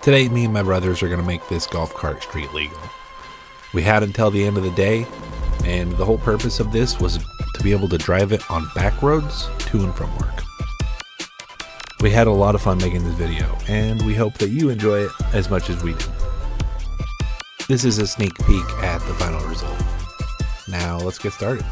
Today, me and my brothers are going to make this golf cart street legal. We had until the end of the day, and the whole purpose of this was to be able to drive it on back roads to and from work. We had a lot of fun making this video, and we hope that you enjoy it as much as we do. This is a sneak peek at the final result. Now let's get started.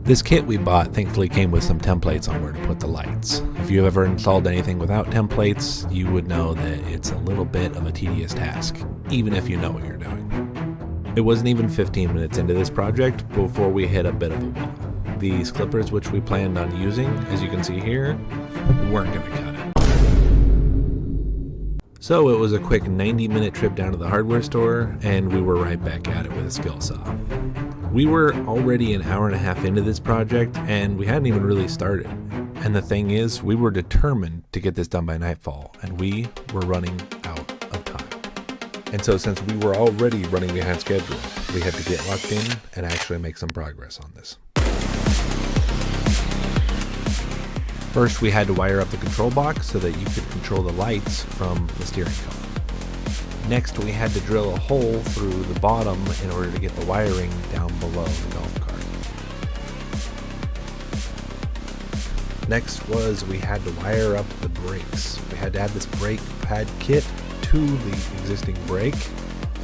This kit we bought thankfully came with some templates on where to put the lights. If you've ever installed anything without templates, you would know that it's a little bit of a tedious task, even if you know what you're doing. It wasn't even 15 minutes into this project before we hit a bit of a wall. These clippers, which we planned on using, as you can see here, weren't going to cut it. So it was a quick 90-minute trip down to the hardware store, and we were right back at it with a skill saw. We were already an hour and a half into this project, and we hadn't even really started. And the thing is, we were determined to get this done by nightfall, and we were running out of time. And so since we were already running behind schedule, we had to get locked in and actually make some progress on this. First, we had to wire up the control box so that you could control the lights from the steering column. Next, we had to drill a hole through the bottom in order to get the wiring down below the golf cart. Next was we had to wire up the brakes. We had to add this brake pad kit to the existing brake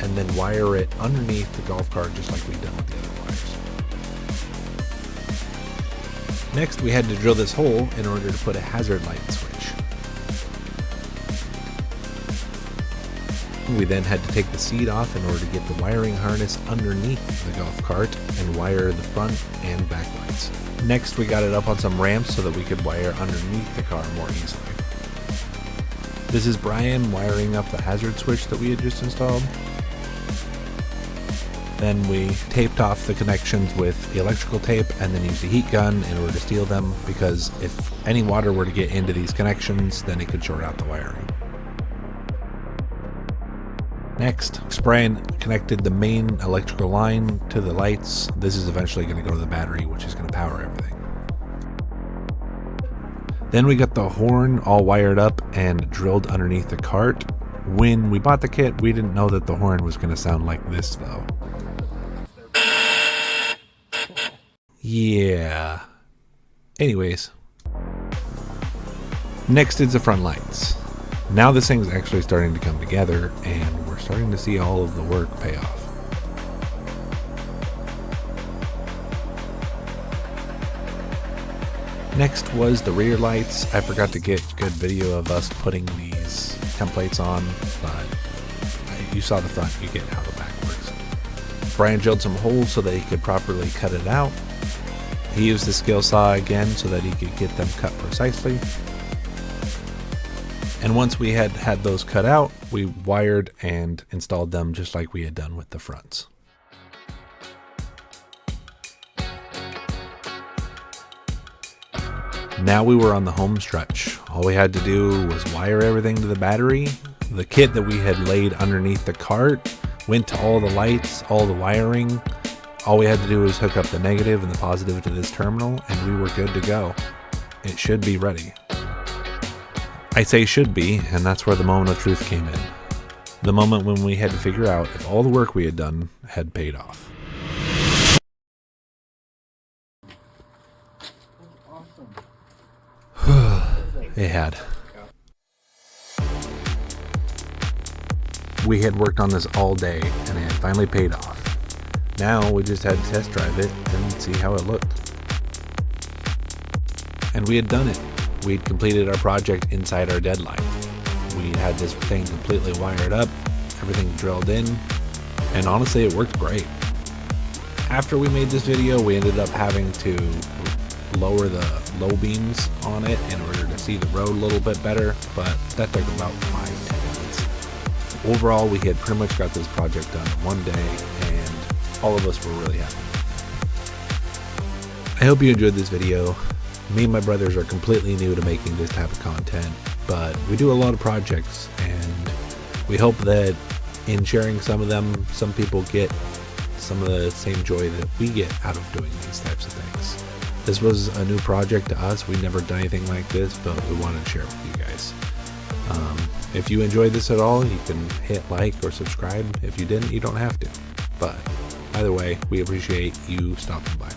and then wire it underneath the golf cart just like we'd done with the other wires. Next, we had to drill this hole in order to put a hazard light switch. We then had to take the seat off in order to get the wiring harness underneath the golf cart and wire the front and back lights. Next, we got it up on some ramps so that we could wire underneath the car more easily. This is Brian wiring up the hazard switch that we had just installed. Then we taped off the connections with the electrical tape and then used a heat gun in order to seal them, because if any water were to get into these connections, then it could short out the wiring. Next, Brian connected the main electrical line to the lights. This is eventually going to go to the battery, which is going to power everything. Then we got the horn all wired up and drilled underneath the cart. When we bought the kit, we didn't know that the horn was going to sound like this though. Yeah. Anyways. Next is the front lights. Now this thing's actually starting to come together, and we're starting to see all of the work pay off. Next was the rear lights. I forgot to get good video of us putting these templates on, but you saw the front, you get how the back works. Brian drilled some holes so that he could properly cut it out. He used the skill saw again so that he could get them cut precisely. And once we had those cut out, we wired and installed them just like we had done with the fronts. Now we were on the home stretch. All we had to do was wire everything to the battery. The kit that we had laid underneath the cart went to all the lights, all the wiring. All we had to do was hook up the negative and the positive to this terminal, and we were good to go. It should be ready. I say should be, and that's where the moment of truth came in. The moment when we had to figure out if all the work we had done had paid off. It had. We had worked on this all day, and it had finally paid off. Now we just had to test drive it and see how it looked. And we had done it. We'd completed our project inside our deadline. We had this thing completely wired up, everything drilled in, and honestly it worked great. After we made this video, we ended up having to lower the low beams on it in order to see the road a little bit better, but that took about 5-10 minutes. Overall, we had pretty much got this project done in one day, and all of us were really happy. I hope you enjoyed this video. Me and my brothers are completely new to making this type of content, but we do a lot of projects, and we hope that in sharing some of them, some people get some of the same joy that we get out of doing these types of things. This was a new project to us. We've never done anything like this, but we wanted to share it with you guys. If you enjoyed this at all, you can hit like or subscribe. If you didn't, you don't have to. But either way, we appreciate you stopping by.